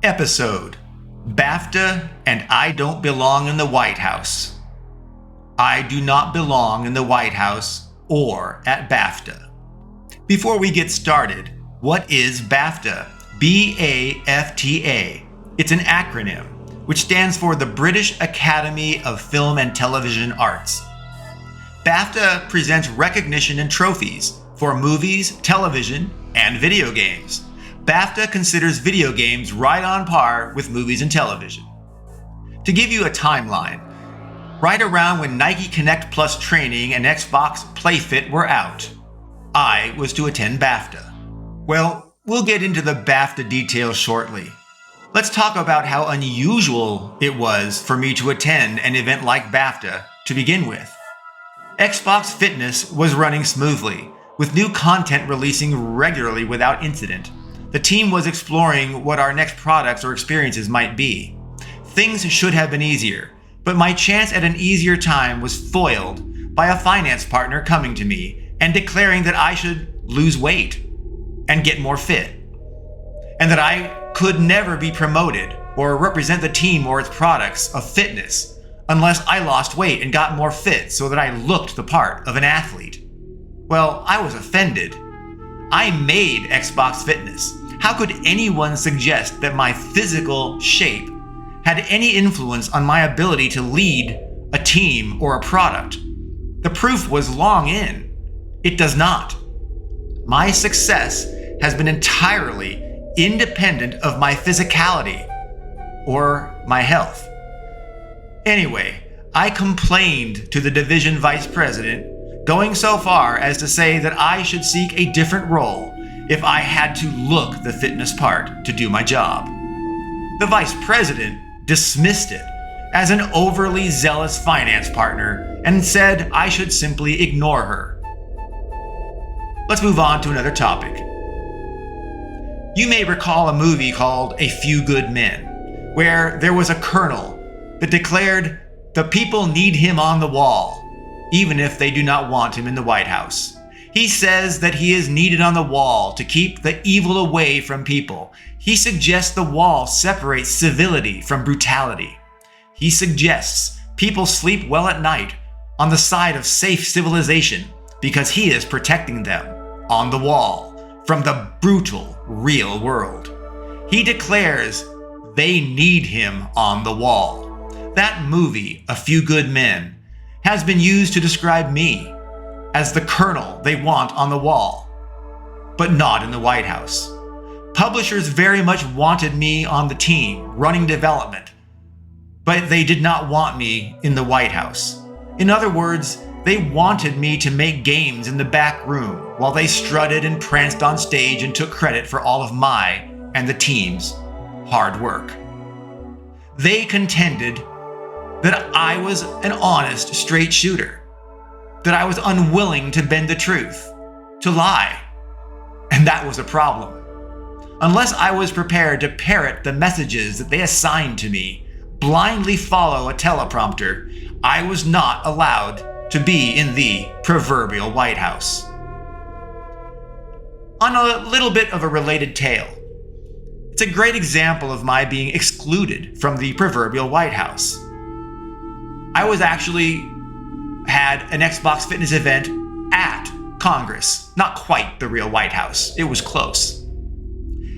Episode: BAFTA and I don't belong in the White House. I do not belong in the White House or at BAFTA. Before we get started, what is BAFTA? BAFTA. It's an acronym which stands for the British Academy of Film and Television Arts. BAFTA presents recognition and trophies for movies, television, and video games. BAFTA considers video games right on par with movies and television. To give you a timeline, right around when Nike Connect Plus training and Xbox PlayFit were out, I was to attend BAFTA. Well, we'll get into the BAFTA details shortly. Let's talk about how unusual it was for me to attend an event like BAFTA to begin with. Xbox Fitness was running smoothly, with new content releasing regularly without incident. The team was exploring what our next products or experiences might be. Things should have been easier, but my chance at an easier time was foiled by a finance partner coming to me and declaring that I should lose weight and get more fit, and that I could never be promoted or represent the team or its products of fitness unless I lost weight and got more fit so that I looked the part of an athlete. Well, I was offended. I made Xbox Fitness. How could anyone suggest that my physical shape had any influence on my ability to lead a team or a product? The proof was long in. It does not. My success has been entirely independent of my physicality or my health. Anyway, I complained to the division vice president, going so far as to say that I should seek a different role if I had to look the fitness part to do my job. The vice president dismissed it as an overly zealous finance partner and said I should simply ignore her. Let's move on to another topic. You may recall a movie called A Few Good Men, where there was a colonel that declared the people need him on the wall, even if they do not want him in the White House. He says that he is needed on the wall to keep the evil away from people. He suggests the wall separates civility from brutality. He suggests people sleep well at night on the side of safe civilization because he is protecting them on the wall from the brutal real world. He declares they need him on the wall. That movie, A Few Good Men, has been used to describe me as the colonel they want on the wall, but not in the White House. Publishers very much wanted me on the team running development, but they did not want me in the White House. In other words, they wanted me to make games in the back room while they strutted and pranced on stage and took credit for all of my and the team's hard work. They contended that I was an honest, straight shooter, that I was unwilling to bend the truth, to lie, and that was a problem. Unless I was prepared to parrot the messages that they assigned to me, blindly follow a teleprompter, I was not allowed to be in the proverbial White House. On a little bit of a related tale, it's a great example of my being excluded from the proverbial White House. I was actually had an Xbox Fitness event at Congress, not quite the real White House. It was close.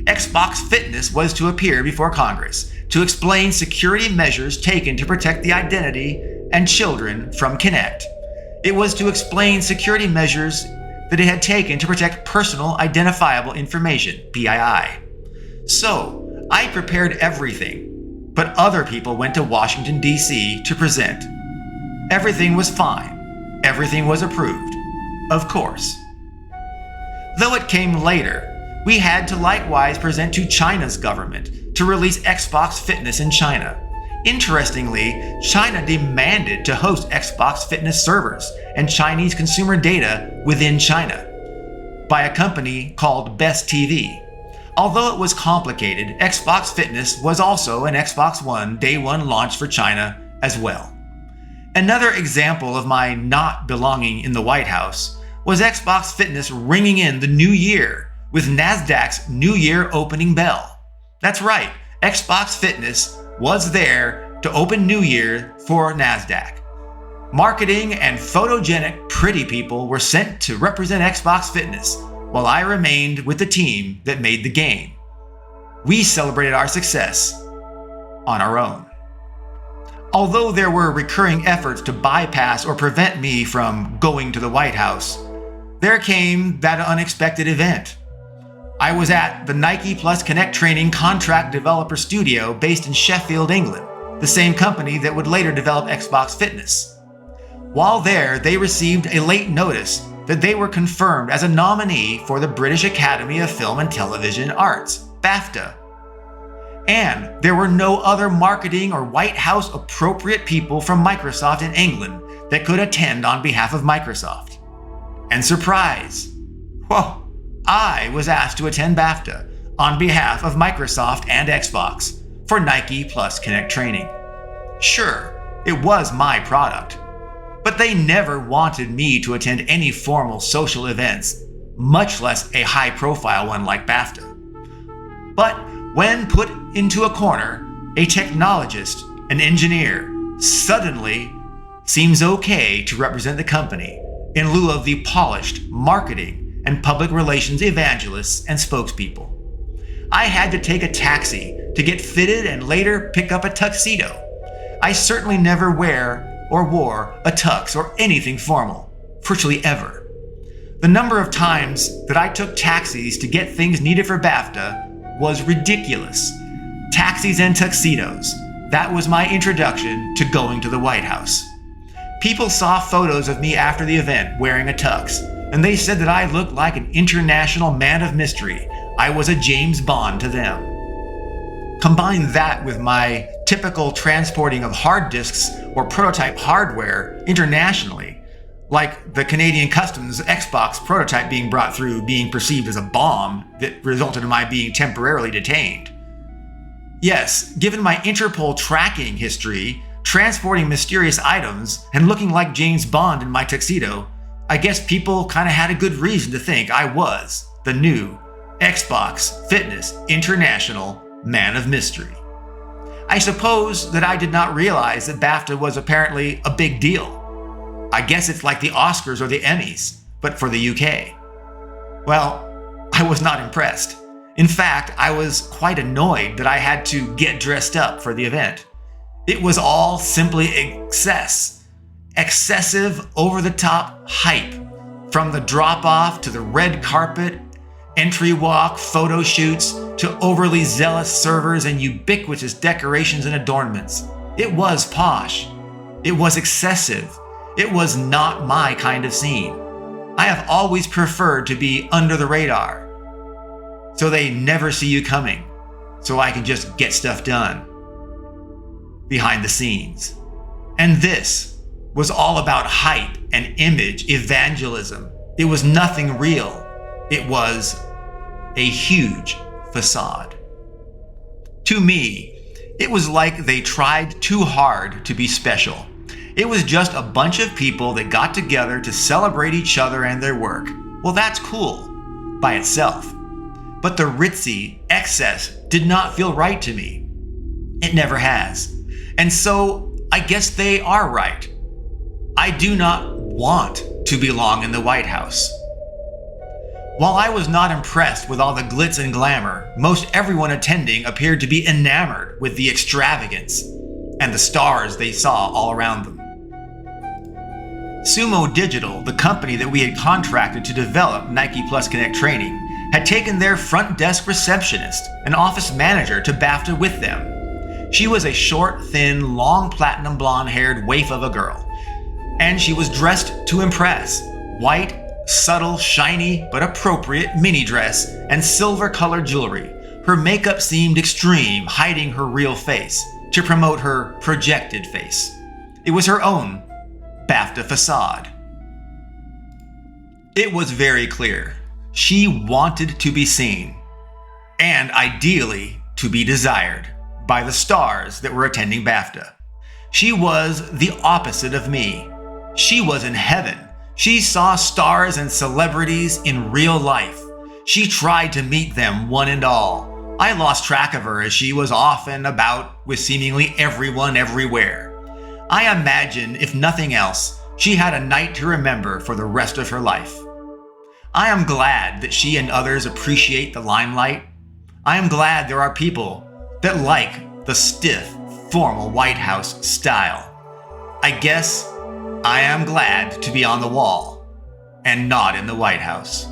Xbox Fitness was to appear before Congress to explain security measures taken to protect the identity and children from Kinect. It was to explain security measures that it had taken to protect personal identifiable information, PII. So, I prepared everything, but other people went to Washington, D.C. to present. Everything was fine. Everything was approved. Of course. Though it came later, we had to likewise present to China's government to release Xbox Fitness in China. Interestingly, China demanded to host Xbox Fitness servers and Chinese consumer data within China by a company called Best TV. Although it was complicated, Xbox Fitness was also an Xbox One Day 1 launch for China as well. Another example of my not belonging in the White House was Xbox Fitness ringing in the new year with NASDAQ's New Year opening bell. That's right, Xbox Fitness was there to open New Year for NASDAQ. Marketing and photogenic pretty people were sent to represent Xbox Fitness, while I remained with the team that made the game. We celebrated our success on our own. Although there were recurring efforts to bypass or prevent me from going to the White House, there came that unexpected event. I was at the Nike Plus Connect Training Contract Developer Studio based in Sheffield, England, the same company that would later develop Xbox Fitness. While there, they received a late notice that they were confirmed as a nominee for the British Academy of Film and Television Arts, BAFTA. And there were no other marketing or White House appropriate people from Microsoft in England that could attend on behalf of Microsoft. And surprise! Whoa! I was asked to attend BAFTA on behalf of Microsoft and Xbox for Nike Plus Connect Training. Sure, it was my product, but they never wanted me to attend any formal social events, much less a high-profile one like BAFTA. But when put into a corner, a technologist, an engineer, suddenly seems okay to represent the company in lieu of the polished marketing and public relations evangelists and spokespeople. I had to take a taxi to get fitted and later pick up a tuxedo. I certainly never wear or wore a tux or anything formal, virtually ever. The number of times that I took taxis to get things needed for BAFTA was ridiculous. Taxis and tuxedos. That was my introduction to going to the White House. People saw photos of me after the event wearing a tux, and they said that I looked like an international man of mystery. I was a James Bond to them. Combine that with my typical transporting of hard disks or prototype hardware internationally, like the Canadian Customs Xbox prototype being brought through being perceived as a bomb that resulted in my being temporarily detained. Yes, given my Interpol tracking history, transporting mysterious items, and looking like James Bond in my tuxedo, I guess people kind of had a good reason to think I was the new Xbox Fitness International Man of Mystery. I suppose that I did not realize that BAFTA was apparently a big deal. I guess it's like the Oscars or the Emmys, but for the UK. Well, I was not impressed. In fact, I was quite annoyed that I had to get dressed up for the event. It was all simply excessive, over-the-top hype, from the drop-off to the red carpet, entry walk, photo shoots, to overly zealous servers and ubiquitous decorations and adornments. It was posh. It was excessive. It was not my kind of scene. I have always preferred to be under the radar, so they never see you coming, so I can just get stuff done behind the scenes. And this was all about hype and image evangelism. It was nothing real. It was a huge facade. To me, it was like they tried too hard to be special. It was just a bunch of people that got together to celebrate each other and their work. Well, that's cool by itself. But the ritzy excess did not feel right to me. It never has. And so I guess they are right. I do not want to belong in the White House. While I was not impressed with all the glitz and glamour, most everyone attending appeared to be enamored with the extravagance and the stars they saw all around them. Sumo Digital, the company that we had contracted to develop Nike Plus Connect Training, had taken their front desk receptionist and office manager to BAFTA with them. She was a short, thin, long platinum blonde-haired waif of a girl, and she was dressed to impress. White, subtle, shiny, but appropriate mini dress and silver-colored jewelry. Her makeup seemed extreme, hiding her real face to promote her projected face. It was her own BAFTA facade. It was very clear. She wanted to be seen, and ideally to be desired, by the stars that were attending BAFTA. She was the opposite of me. She was in heaven. She saw stars and celebrities in real life. She tried to meet them one and all. I lost track of her as she was off and about with seemingly everyone everywhere. I imagine, if nothing else, she had a night to remember for the rest of her life. I am glad that she and others appreciate the limelight. I am glad there are people that like the stiff, formal Whitehouse style. I guess I am glad to be on the wall and not in the White House.